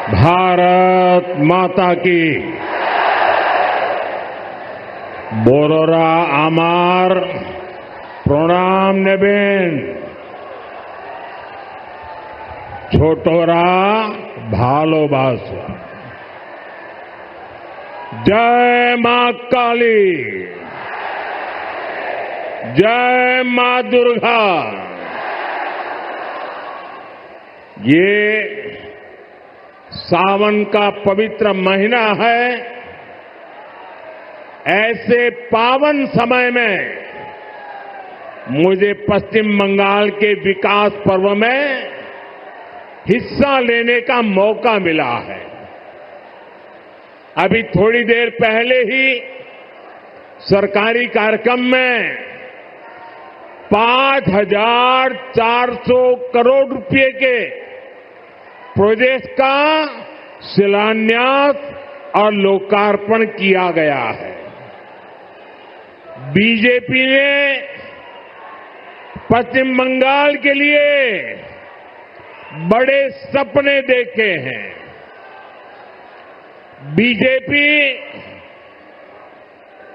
भारत माता की बोरोरा आमार प्रणाम नेबेन छोटोरा भालोबासो जय मां काली जय मां दुर्गा। ये सावन का पवित्र महीना है। ऐसे पावन समय में मुझे पश्चिम बंगाल के विकास पर्व में हिस्सा लेने का मौका मिला है। अभी थोड़ी देर पहले ही सरकारी कार्यक्रम में 5,400 करोड़ रुपए के प्रोजेक्ट का शिलान्यास और लोकार्पण किया गया है। बीजेपी ने पश्चिम बंगाल के लिए बड़े सपने देखे हैं। बीजेपी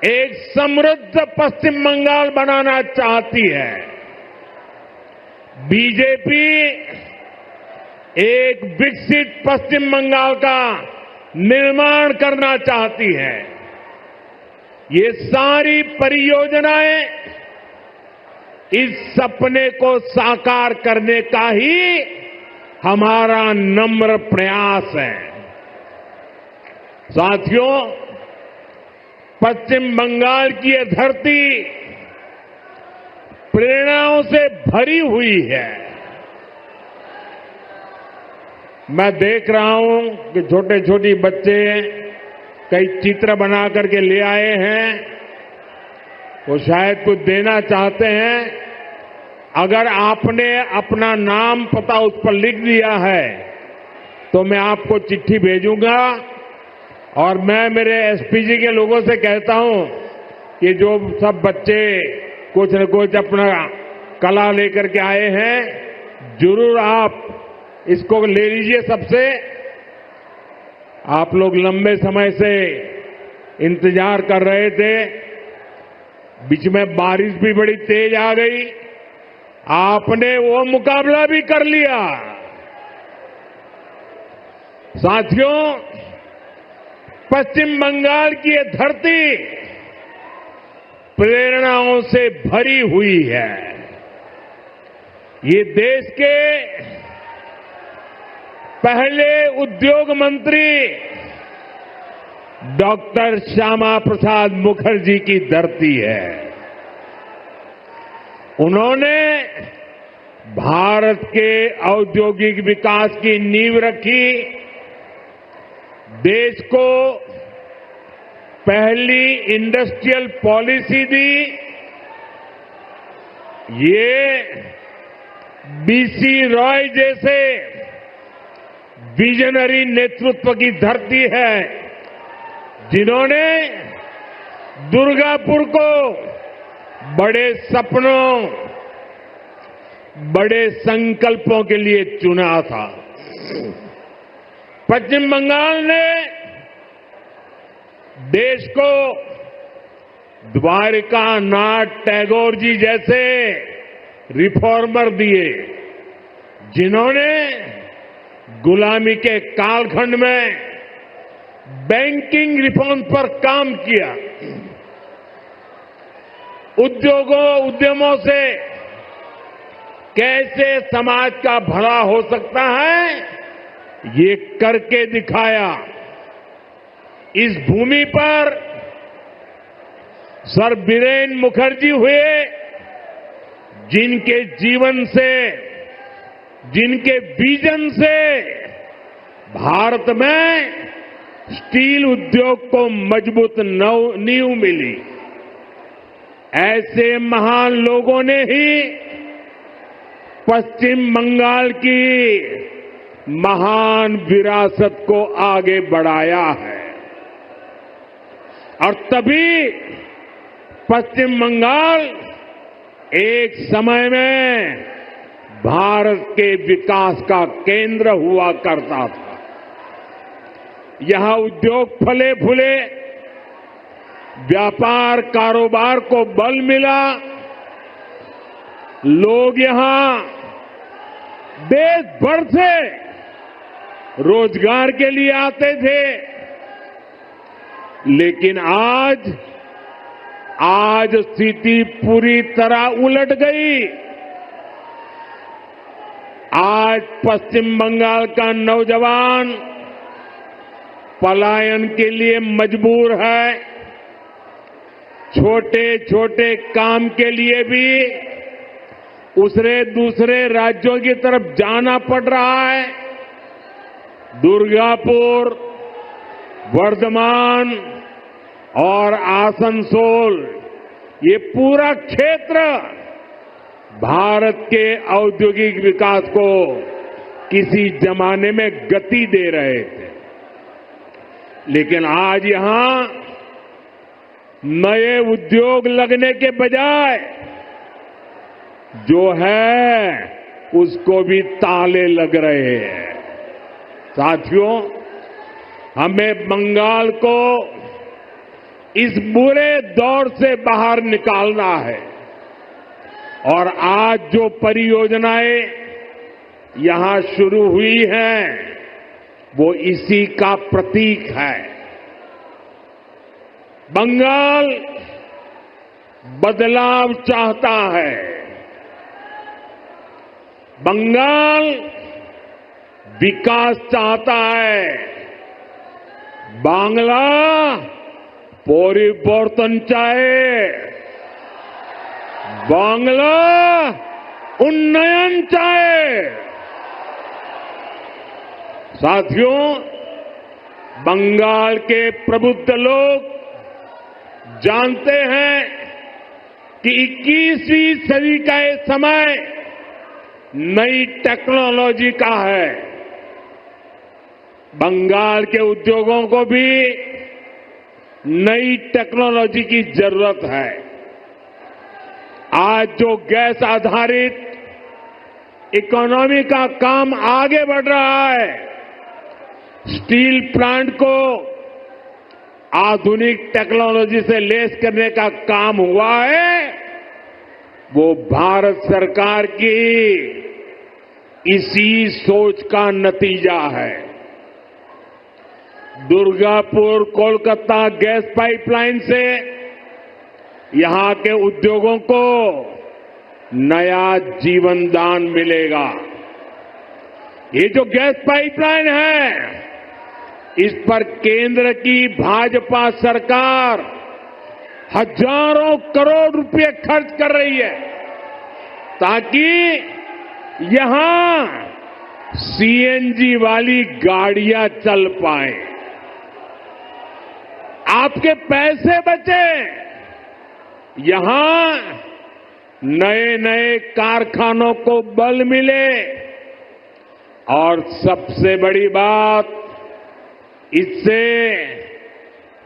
एक समृद्ध पश्चिम बंगाल बनाना चाहती है। बीजेपी एक विकसित पश्चिम बंगाल का निर्माण करना चाहती है। ये सारी परियोजनाएं इस सपने को साकार करने का ही हमारा नम्र प्रयास है। साथियों, पश्चिम बंगाल की ये धरती प्रेरणाओं से भरी हुई है। मैं देख रहा हूं कि छोटे छोटे बच्चे कई चित्र बना करके ले आए हैं। वो शायद कुछ देना चाहते हैं। अगर आपने अपना नाम पता उस पर लिख दिया है तो मैं आपको चिट्ठी भेजूंगा और मैं मेरे एसपीजी के लोगों से कहता हूं कि जो सब बच्चे कुछ न कुछ अपना कला लेकर के आए हैं, जरूर आप इसको ले लीजिए सबसे। आप लोग लंबे समय से इंतजार कर रहे थे। बीच में बारिश भी बड़ी तेज आ गई। आपने वो मुकाबला भी कर लिया। साथियों, पश्चिम बंगाल की ये धरती प्रेरणाओं से भरी हुई है। ये देश के पहले उद्योग मंत्री डॉक्टर श्यामा प्रसाद मुखर्जी की धरती है। उन्होंने भारत के औद्योगिक विकास की नींव रखी। देश को पहली इंडस्ट्रियल पॉलिसी दी। ये बीसी रॉय जैसे विजनरी नेतृत्व की धरती है, जिन्होंने दुर्गापुर को बड़े सपनों, बड़े संकल्पों के लिए चुना था। पश्चिम बंगाल ने देश को द्वारिका नाथ टैगोर जी जैसे रिफॉर्मर दिए, जिन्होंने गुलामी के कालखंड में बैंकिंग रिफॉर्म पर काम किया। उद्यमों से कैसे समाज का भला हो सकता है, ये करके दिखाया। इस भूमि पर सर बीरेन मुखर्जी हुए, जिनके जीवन से, जिनके विजन से भारत में स्टील उद्योग को मजबूत नींव मिली। ऐसे महान लोगों ने ही पश्चिम बंगाल की महान विरासत को आगे बढ़ाया है। और तभी पश्चिम बंगाल एक समय में भारत के विकास का केंद्र हुआ करता था। यहां उद्योग फले फूले, व्यापार कारोबार को बल मिला, लोग यहां देश भर से रोजगार के लिए आते थे। लेकिन आज स्थिति पूरी तरह उलट गई। आज पश्चिम बंगाल का नौजवान पलायन के लिए मजबूर है। छोटे छोटे काम के लिए भी दूसरे राज्यों की तरफ जाना पड़ रहा है। दुर्गापुर, वर्धमान और आसनसोल, ये पूरा क्षेत्र भारत के औद्योगिक विकास को किसी जमाने में गति दे रहे थे। लेकिन आज यहां नए उद्योग लगने के बजाय जो है उसको भी ताले लग रहे हैं। साथियों, हमें बंगाल को इस बुरे दौर से बाहर निकालना है और आज जो परियोजनाएं यहां शुरू हुई हैं वो इसी का प्रतीक है। बंगाल बदलाव चाहता है। बंगाल विकास चाहता है। बांग्ला परिवर्तन चाहे। बांग्ला उन्नयन चाहे। साथियों, बंगाल के प्रबुद्ध लोग जानते हैं कि 21वीं सदी का ये समय नई टेक्नोलॉजी का है। बंगाल के उद्योगों को भी नई टेक्नोलॉजी की जरूरत है। आज जो गैस आधारित इकोनॉमी का काम आगे बढ़ रहा है, स्टील प्लांट को आधुनिक टेक्नोलॉजी से लेस करने का काम हुआ है, वो भारत सरकार की इसी सोच का नतीजा है। दुर्गापुर कोलकाता गैस पाइपलाइन से यहां के उद्योगों को नया जीवन दान मिलेगा। ये जो गैस पाइपलाइन है, इस पर केंद्र की भाजपा सरकार हजारों करोड़ रुपए खर्च कर रही है ताकि यहां सीएनजी वाली गाड़ियां चल पाए, आपके पैसे बचे, यहां नए नए कारखानों को बल मिले और सबसे बड़ी बात, इससे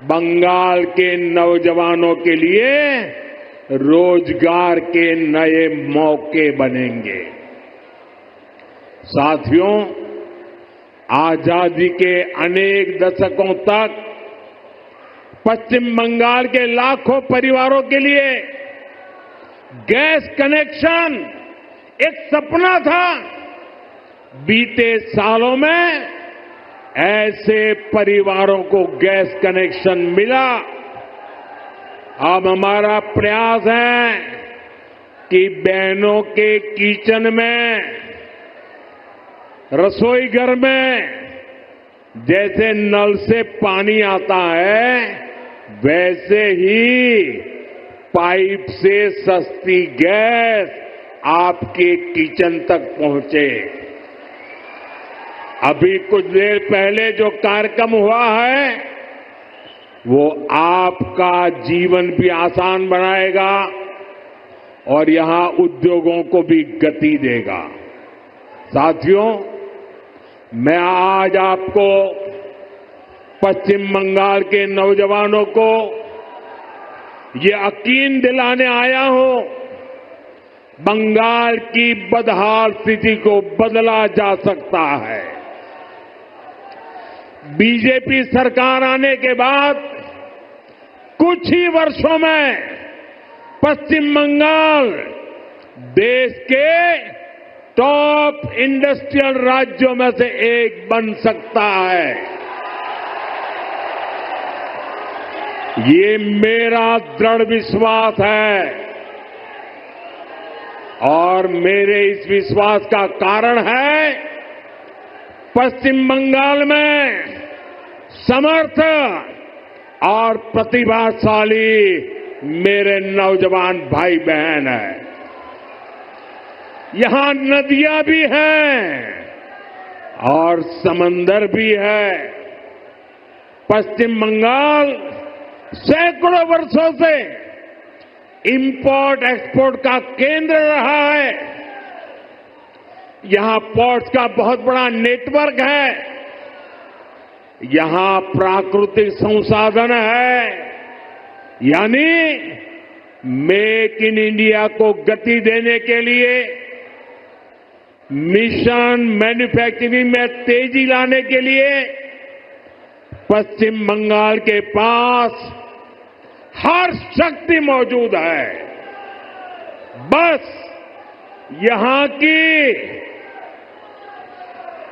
बंगाल के नौजवानों के लिए रोजगार के नए मौके बनेंगे। साथियों, आजादी के अनेक दशकों तक पश्चिम बंगाल के लाखों परिवारों के लिए गैस कनेक्शन एक सपना था। बीते सालों में ऐसे परिवारों को गैस कनेक्शन मिला। अब हमारा प्रयास है कि बहनों के किचन में, रसोई घर में जैसे नल से पानी आता है, वैसे ही पाइप से सस्ती गैस आपके किचन तक पहुंचे। अभी कुछ देर पहले जो कार्यक्रम हुआ है, वो आपका जीवन भी आसान बनाएगा और यहां उद्योगों को भी गति देगा। साथियों, मैं आज आपको पश्चिम बंगाल के नौजवानों को ये यकीन दिलाने आया हूं, बंगाल की बदहाल स्थिति को बदला जा सकता है। बीजेपी सरकार आने के बाद कुछ ही वर्षों में पश्चिम बंगाल देश के टॉप इंडस्ट्रियल राज्यों में से एक बन सकता है। ये मेरा दृढ़ विश्वास है और मेरे इस विश्वास का कारण है पश्चिम बंगाल में समर्थ और प्रतिभाशाली मेरे नौजवान भाई बहन हैं। यहां नदियां भी हैं और समंदर भी है। पश्चिम बंगाल सैकड़ों वर्षों से इंपोर्ट एक्सपोर्ट का केंद्र रहा है। यहां पोर्ट्स का बहुत बड़ा नेटवर्क है। यहां प्राकृतिक संसाधन है, यानी मेक इन इंडिया को गति देने के लिए, मिशन मैन्युफैक्चरिंग में तेजी लाने के लिए पश्चिम बंगाल के पास हर शक्ति मौजूद है। बस यहां की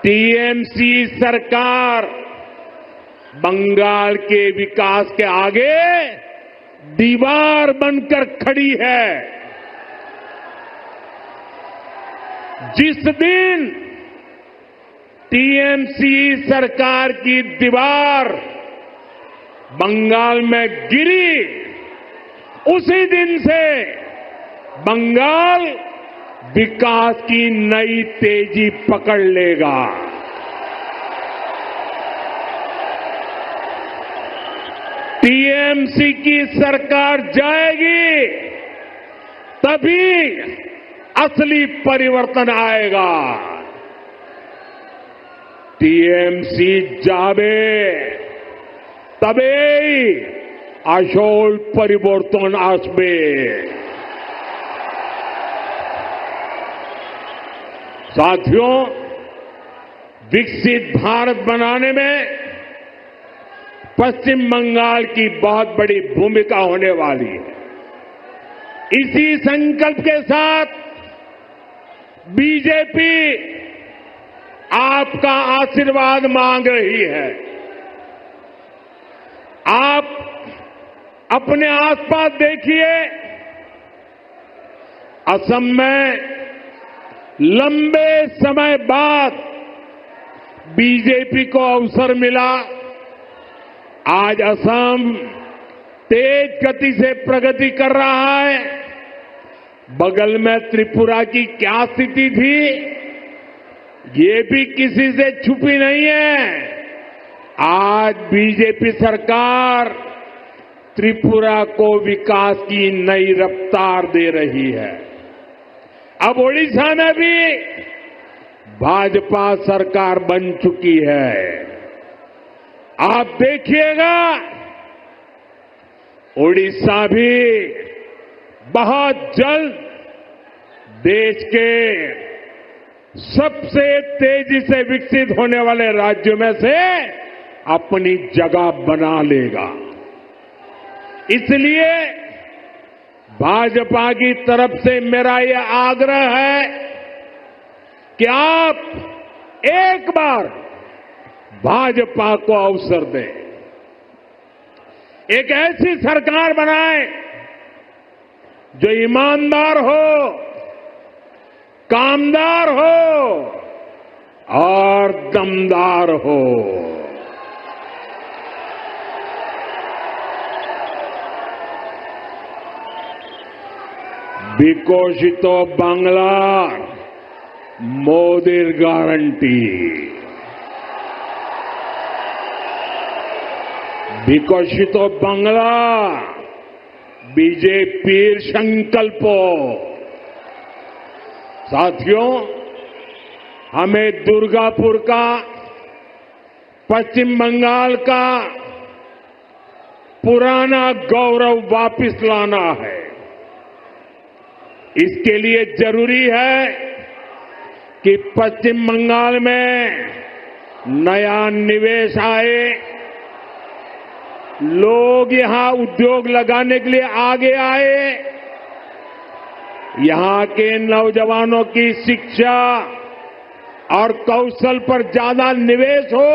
टीएमसी सरकार बंगाल के विकास के आगे दीवार बनकर खड़ी है। जिस दिन टीएमसी सरकार की दीवार बंगाल में गिरी, उसी दिन से बंगाल विकास की नई तेजी पकड़ लेगा। टीएमसी की सरकार जाएगी तभी असली परिवर्तन आएगा। टीएमसी जावे तबेई আসল परिवर्तन আসবে। साथियों, विकसित भारत बनाने में पश्चिम बंगाल की बहुत बड़ी भूमिका होने वाली है। इसी संकल्प के साथ बीजेपी आपका आशीर्वाद मांग रही है। आप अपने आसपास देखिए, असम में लंबे समय बाद बीजेपी को अवसर मिला। आज असम तेज गति से प्रगति कर रहा है। बगल में त्रिपुरा की क्या स्थिति थी, ये भी किसी से छुपी नहीं है। आज बीजेपी सरकार त्रिपुरा को विकास की नई रफ्तार दे रही है। अब ओडिशा में भी भाजपा सरकार बन चुकी है। आप देखिएगा, ओडिशा भी बहुत जल्द देश के सबसे तेजी से विकसित होने वाले राज्यों में से अपनी जगह बना लेगा। इसलिए भाजपा की तरफ से मेरा यह आग्रह है कि आप एक बार भाजपा को अवसर दें, एक ऐसी सरकार बनाएं जो ईमानदार हो, कामदार हो और दमदार हो। বিকশিত বাংলার মোদির গ্যারান্টি। বিকশিত বাংলা बीजेपी संकल्प। साथियों, हमें दुर्गापुर का, पश्चिम बंगाल का पुराना गौरव वापस लाना है। इसके लिए जरूरी है कि पश्चिम बंगाल में नया निवेश आए, लोग यहां उद्योग लगाने के लिए आगे आए, यहां के नौजवानों की शिक्षा और कौशल पर ज्यादा निवेश हो।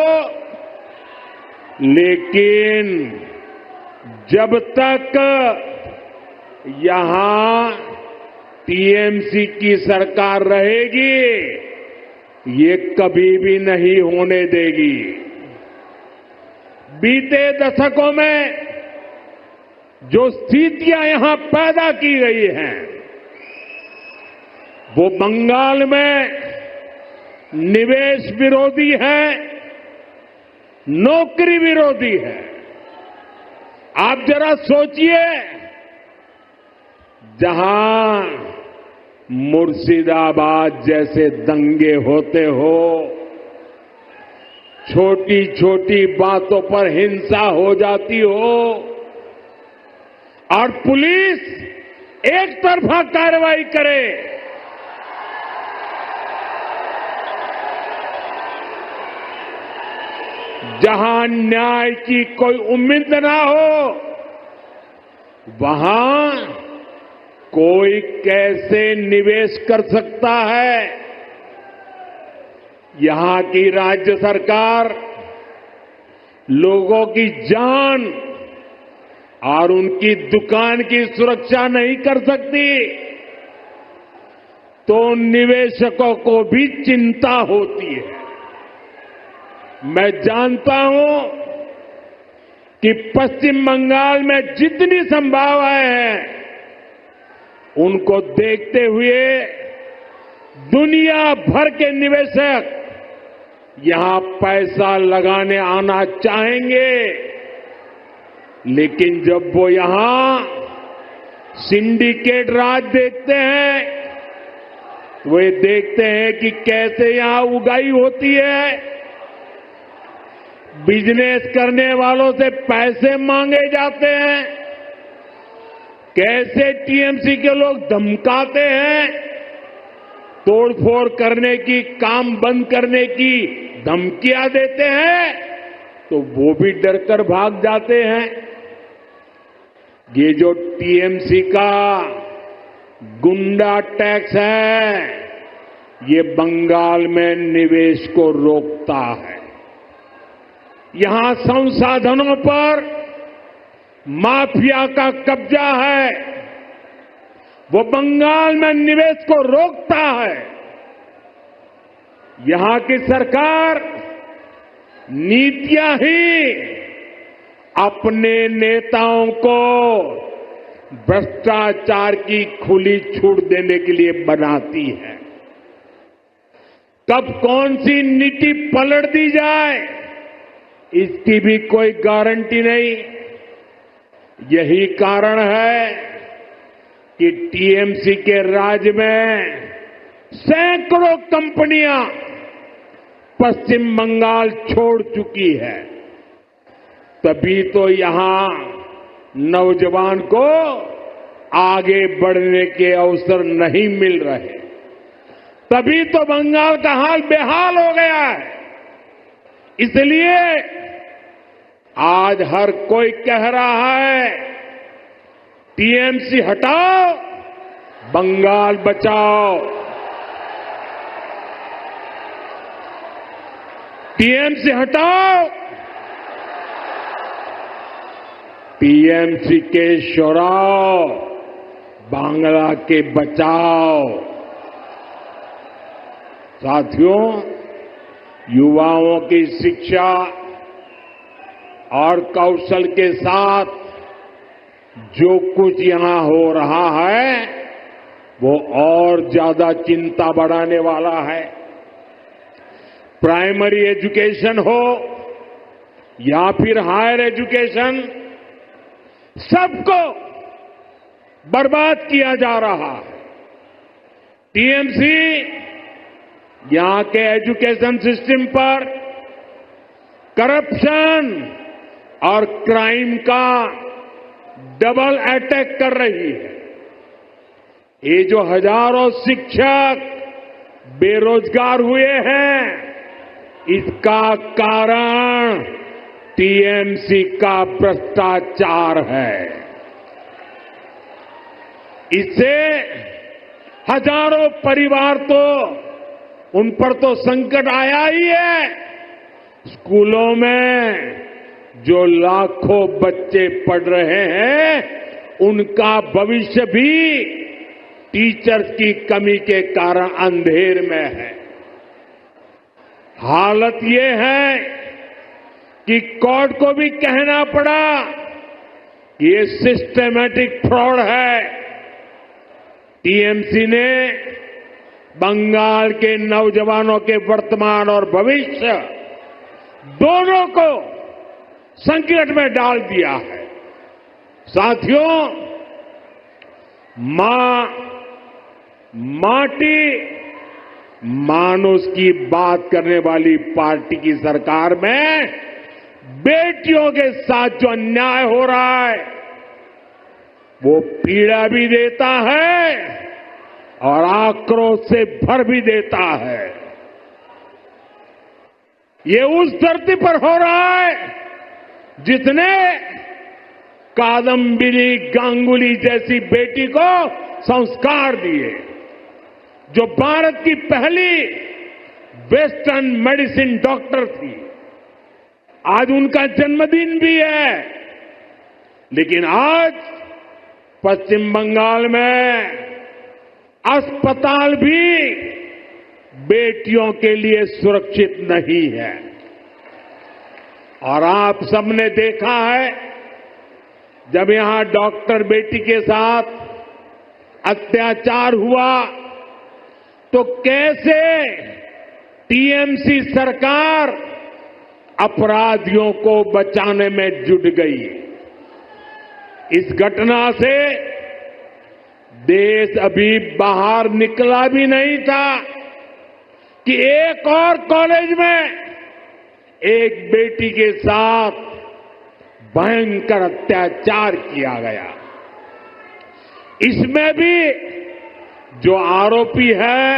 लेकिन जब तक यहां टीएमसी की सरकार रहेगी, ये कभी भी नहीं होने देगी। बीते दशकों में जो स्थितियां यहां पैदा की गई हैं, वो बंगाल में निवेश विरोधी है, नौकरी विरोधी है। आप जरा सोचिए, जहां मुर्शिदाबाद जैसे दंगे होते हो, छोटी छोटी बातों पर हिंसा हो जाती हो और पुलिस एक तरफा कार्रवाई करे, जहां न्याय की कोई उम्मीद ना हो, वहां कोई कैसे निवेश कर सकता है? यहां की राज्य सरकार लोगों की जान और उनकी दुकान की सुरक्षा नहीं कर सकती, तो निवेशकों को भी चिंता होती है। मैं जानता हूं कि पश्चिम बंगाल में जितनी संभावनाएं हैं, उनको देखते हुए दुनिया भर के निवेशक यहां पैसा लगाने आना चाहेंगे। लेकिन जब वो यहां सिंडिकेट राज देखते हैं, वो ये देखते हैं कि कैसे यहां उगाही होती है, बिजनेस करने वालों से पैसे मांगे जाते हैं, कैसे टीएमसी के लोग धमकाते हैं, तोड़फोड़ करने की, काम बंद करने की धमकियां देते हैं, तो वो भी डरकर भाग जाते हैं। ये जो टीएमसी का गुंडा टैक्स है, ये बंगाल में निवेश को रोकता है। यहां संसाधनों पर माफिया का कब्जा है, वो बंगाल में निवेश को रोकता है। यहां की सरकार नीतियां ही अपने नेताओं को भ्रष्टाचार की खुली छूट देने के लिए बनाती है। कब कौन सी नीति पलट दी जाए, इसकी भी कोई गारंटी नहीं। यही कारण है कि टीएमसी के राज में सैकड़ों कंपनियां पश्चिम बंगाल छोड़ चुकी है। तभी तो यहां नौजवान को आगे बढ़ने के अवसर नहीं मिल रहे, तभी तो बंगाल का हाल बेहाल हो गया है। इसलिए आज हर कोई कह रहा है, टीएमसी हटाओ, बंगाल बचाओ। टीएमसी हटाओ, टीएमसी के शोराओ, बांग्ला के बचाओ। साथियों, युवाओं की शिक्षा और कौशल के साथ जो कुछ यहां हो रहा है, वो और ज्यादा चिंता बढ़ाने वाला है। प्राइमरी एजुकेशन हो या फिर हायर एजुकेशन, सबको बर्बाद किया जा रहा है। टीएमसी यहां के एजुकेशन सिस्टम पर करप्शन और क्राइम का डबल अटैक कर रही है। ये जो हजारों शिक्षक बेरोजगार हुए हैं, इसका कारण टीएमसी का भ्रष्टाचार है। इससे हजारों परिवार तो उन पर तो संकट आया ही है। स्कूलों में जो लाखों बच्चे पढ़ रहे हैं उनका भविष्य भी टीचर्स की कमी के कारण अंधेर में है। हालत ये है कि कोर्ट को भी कहना पड़ा कि ये सिस्टमैटिक फ्रॉड है। टीएमसी ने बंगाल के नौजवानों के वर्तमान और भविष्य दोनों को संकट में डाल दिया है। साथियों, माटी मानुष की बात करने वाली पार्टी की सरकार में बेटियों के साथ जो अन्याय हो रहा है वो पीड़ा भी देता है और आक्रोश से भर भी देता है। ये उस धरती पर हो रहा है जिसने कादम्बिनी गांगुली जैसी बेटी को संस्कार दिए, जो भारत की पहली वेस्टर्न मेडिसिन डॉक्टर थी। आज उनका जन्मदिन भी है, लेकिन आज पश्चिम बंगाल में अस्पताल भी बेटियों के लिए सुरक्षित नहीं है। और आप सबने देखा है, जब यहां डॉक्टर बेटी के साथ अत्याचार हुआ तो कैसे टीएमसी सरकार अपराधियों को बचाने में जुट गई। इस घटना से देश अभी बाहर निकला भी नहीं था कि एक और कॉलेज में एक बेटी के साथ भयंकर अत्याचार किया गया। इसमें भी जो आरोपी है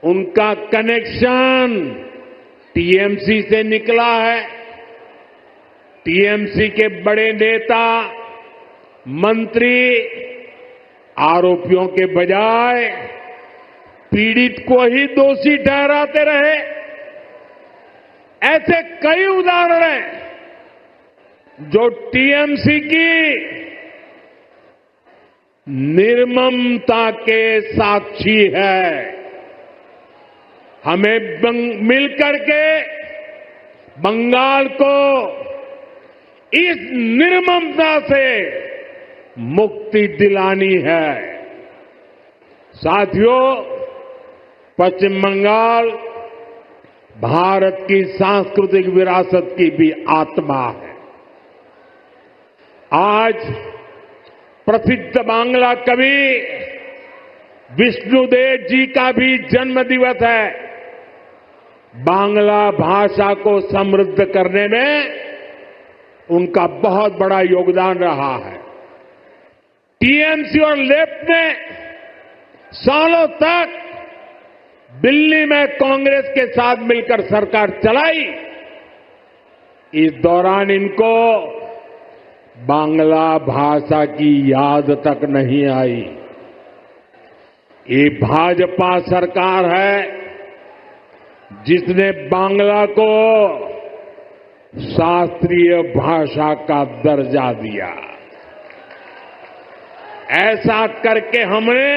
उनका कनेक्शन टीएमसी से निकला है। टीएमसी के बड़े नेता, मंत्री आरोपियों के बजाय पीड़ित को ही दोषी ठहराते रहे। ऐसे कई उदाहरण हैं जो टीएमसी की निर्ममता के साक्षी है। हमें मिलकर के बंगाल को इस निर्ममता से मुक्ति दिलानी है। साथियों, पश्चिम बंगाल भारत की सांस्कृतिक विरासत की भी आत्मा है। आज प्रसिद्ध बांग्ला कवि विष्णुदेव जी का भी जन्म दिवस है। बांग्ला भाषा को समृद्ध करने में उनका बहुत बड़ा योगदान रहा है। टीएमसी और लेफ्ट ने सालों तक दिल्ली में कांग्रेस के साथ मिलकर सरकार चलाई। इस दौरान इनको बांग्ला भाषा की याद तक नहीं आई। ये भाजपा सरकार है जिसने बांग्ला को शास्त्रीय भाषा का दर्जा दिया। ऐसा करके हमने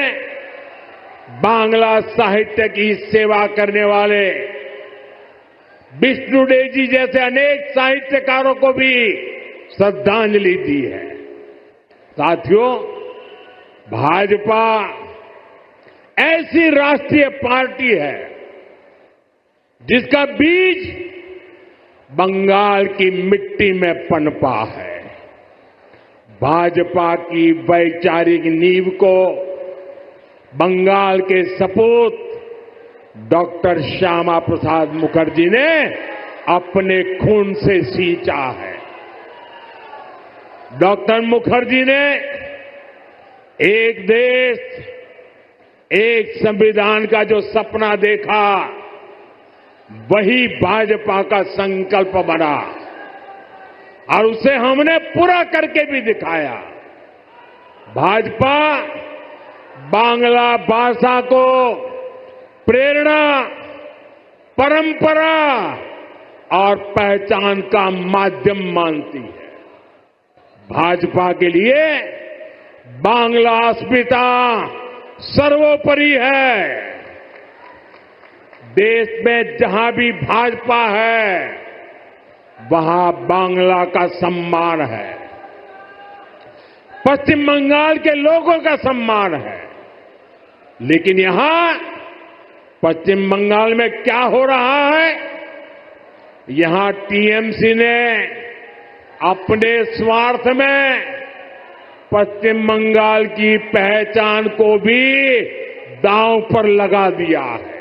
बांग्ला साहित्य की सेवा करने वाले विष्णुदेव जी जैसे अनेक साहित्यकारों को भी श्रद्धांजलि दी है। साथियों, भाजपा ऐसी राष्ट्रीय पार्टी है जिसका बीज बंगाल की मिट्टी में पनपा है। भाजपा की वैचारिक नींव को बंगाल के सपूत डॉक्टर श्यामा प्रसाद मुखर्जी ने अपने खून से सींचा है। डॉक्टर मुखर्जी ने एक देश, एक संविधान का जो सपना देखा, वही भाजपा का संकल्प बना और उसे हमने पूरा करके भी दिखाया। भाजपा बांग्ला भाषा को प्रेरणा, परंपरा और पहचान का माध्यम मानती है। भाजपा के लिए बांग्ला अस्मिता सर्वोपरि है। देश में जहां भी भाजपा है, वहां बांग्ला का सम्मान है, पश्चिम बंगाल के लोगों का सम्मान है। लेकिन यहां पश्चिम बंगाल में क्या हो रहा है? यहां टीएमसी ने अपने स्वार्थ में पश्चिम बंगाल की पहचान को भी दांव पर लगा दिया है।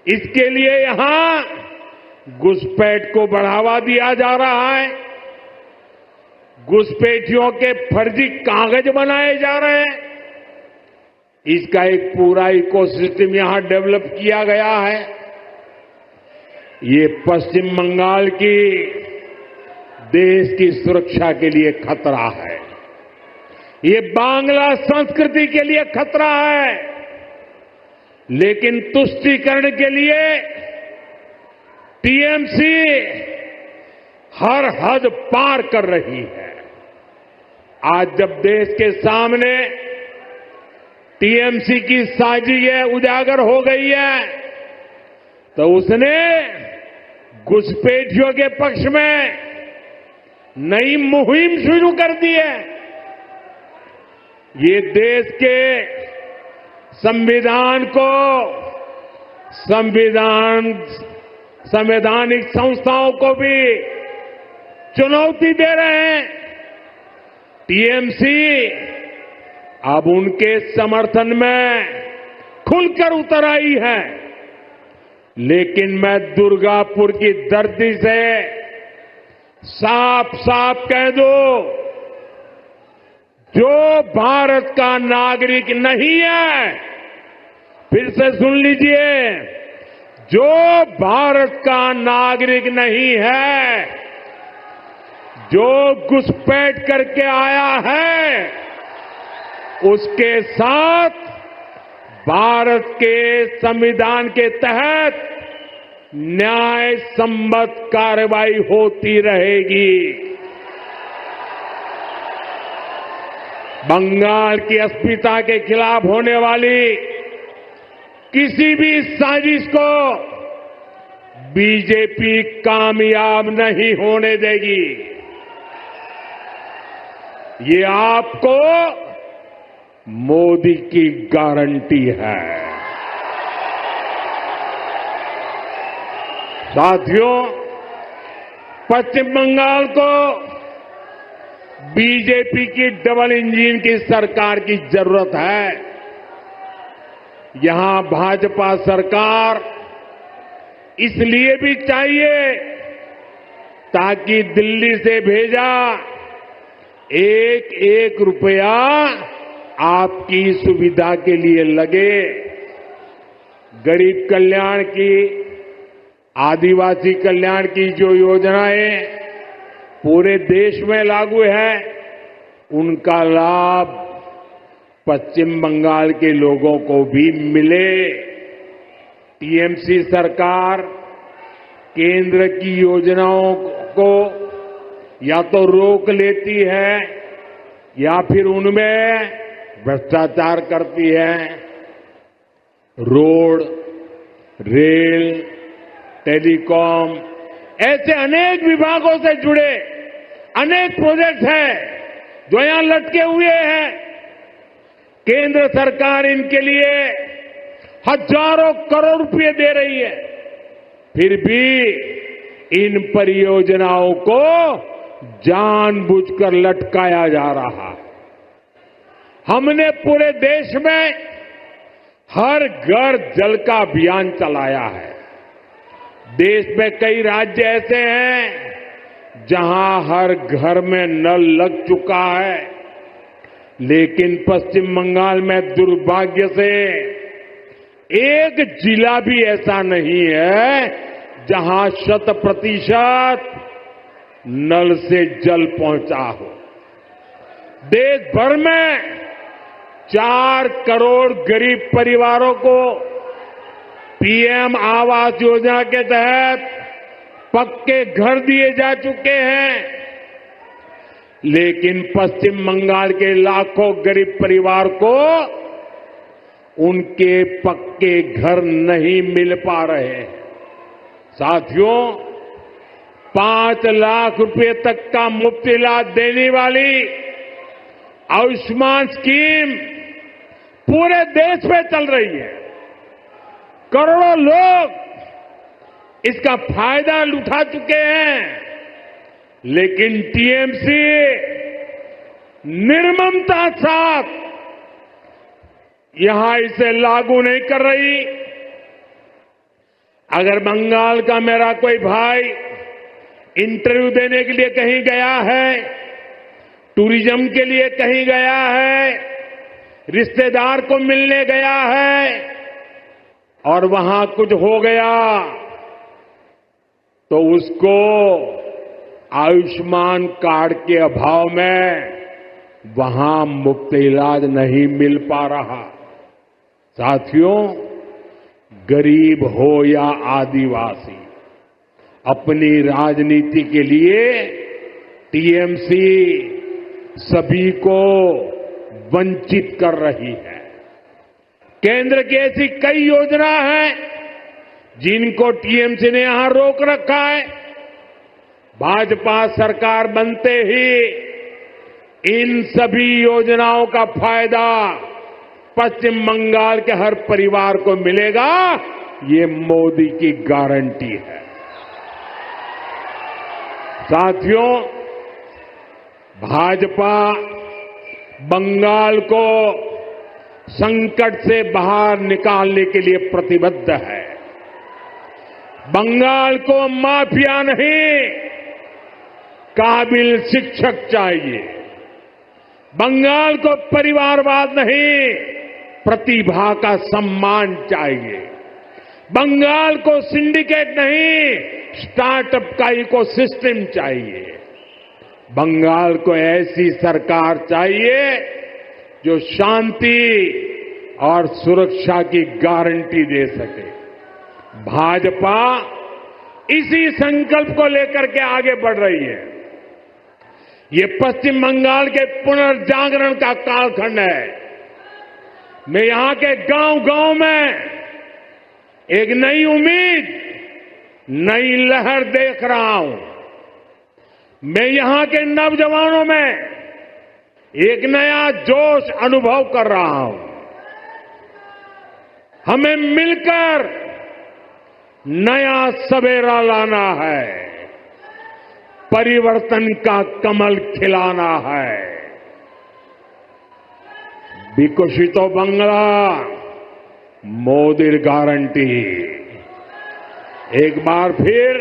इसके लिए यहां घुसपैठ को बढ़ावा दिया जा रहा है। घुसपैठियों के फर्जी कागज बनाए जा रहे हैं। इसका एक पूरा इकोसिस्टम यहां डेवलप किया गया है। ये पश्चिम बंगाल की देश की सुरक्षा के लिए खतरा है। ये बांग्ला संस्कृति के लिए खतरा है। लेकिन तुष्टीकरण के लिए टीएमसी हर हद पार कर रही है। आज जब देश के सामने टीएमसी की साजिश उजागर हो गई है, तो उसने घुसपैठियों के पक्ष में नई मुहिम शुरू कर दी है। ये देश के संविधान को, संवैधानिक संस्थाओं को भी चुनौती दे रहे हैं। टीएमसी अब उनके समर्थन में खुलकर उतर आई है। लेकिन मैं दुर्गापुर की धरती से साफ साफ कह दूं, जो भारत का नागरिक नहीं है, फिर से सुन लीजिए, जो भारत का नागरिक नहीं है, जो घुसपैठ करके आया है, उसके साथ भारत के संविधान के तहत न्याय संबद्ध कार्रवाई होती रहेगी। बंगाल की अस्मिता के खिलाफ होने वाली किसी भी साजिश को बीजेपी कामयाब नहीं होने देगी। ये आपको मोदी की गारंटी है। साथियों, पश्चिम बंगाल को बीजेपी की डबल इंजन की सरकार की जरूरत है। यहां भाजपा सरकार इसलिए भी चाहिए ताकि दिल्ली से भेजा एक एक रुपया आपकी सुविधा के लिए लगे। गरीब कल्याण की, आदिवासी कल्याण की जो योजनाएं पूरे देश में लागू है, उनका लाभ पश्चिम बंगाल के लोगों को भी मिले। टीएमसी सरकार केंद्र की योजनाओं को या तो रोक लेती है या फिर उनमें भ्रष्टाचार करती है। रोड, रेल, टेलीकॉम, ऐसे अनेक विभागों से जुड़े अनेक प्रोजेक्ट हैं जो यहां लटके हुए हैं। केंद्र सरकार इनके लिए हजारों करोड़ रुपए दे रही है, फिर भी इन परियोजनाओं को जानबूझकर लटकाया जा रहा है। हमने पूरे देश में हर घर जल का अभियान चलाया है। देश में कई राज्य ऐसे हैं जहां हर घर में नल लग चुका है, लेकिन पश्चिम बंगाल में दुर्भाग्य से एक जिला भी ऐसा नहीं है जहां 100% नल से जल पहुंचा हो। देश भर में 4 करोड़ गरीब परिवारों को पीएम आवास योजना के तहत पक्के घर दिए जा चुके हैं, लेकिन पश्चिम बंगाल के लाखों गरीब परिवार को उनके पक्के घर नहीं मिल पा रहे हैं। साथियों, 5 लाख रुपए तक का मुफ्त इलाज देने वाली आयुष्मान स्कीम पूरे देश में चल रही है। करोड़ों लोग इसका फायदा उठा चुके हैं, लेकिन टीएमसी निर्ममता साथ यहां इसे लागू नहीं कर रही। अगर बंगाल का मेरा कोई भाई इंटरव्यू देने के लिए कहीं गया है, टूरिज्म के लिए कहीं गया है, रिश्तेदार को मिलने गया है और वहां कुछ हो गया तो उसको आयुष्मान कार्ड के अभाव में वहां मुफ्त इलाज नहीं मिल पा रहा। साथियों, गरीब हो या आदिवासी, अपनी राजनीति के लिए टीएमसी सभी को वंचित कर रही है। केंद्र की ऐसी कई योजना हैं जिनको टीएमसी ने यहां रोक रखा है। भाजपा सरकार बनते ही इन सभी योजनाओं का फायदा पश्चिम बंगाल के हर परिवार को मिलेगा, ये मोदी की गारंटी है। साथियों, भाजपा बंगाल को संकट से बाहर निकालने के लिए प्रतिबद्ध है। बंगाल को माफिया नहीं, काबिल शिक्षक चाहिए। बंगाल को परिवारवाद नहीं, प्रतिभा का सम्मान चाहिए। बंगाल को सिंडिकेट नहीं, स्टार्टअप का इकोसिस्टम चाहिए। बंगाल को ऐसी सरकार चाहिए जो शांति और सुरक्षा की गारंटी दे सके। भाजपा इसी संकल्प को लेकर के आगे बढ़ रही है। ये पश्चिम बंगाल के पुनर्जागरण का कालखंड है। मैं यहां के गांव-गांव में एक नई उम्मीद, नई लहर देख रहा हूं। मैं यहां के नौजवानों में एक नया जोश अनुभव कर रहा हूं। हमें मिलकर नया सवेरा लाना है, परिवर्तन का कमल खिलाना है। विकसितो बंगला, मोदी गारंटी। एक बार फिर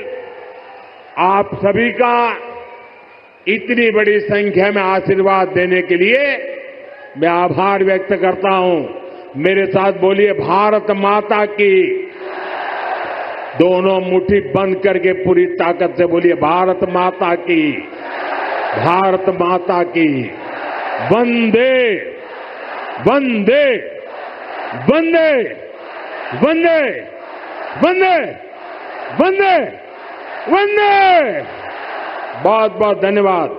आप सभी का इतनी बड़ी संख्या में आशीर्वाद देने के लिए मैं आभार व्यक्त करता हूं। मेरे साथ बोलिए, भारत माता की। दोनों मुट्ठी बंद करके पूरी ताकत से बोलिए, भारत माता की, भारत माता की। वंदे वंदे वंदे वंदे वंदे वंदे वंदे। बहुत बहुत धन्यवाद।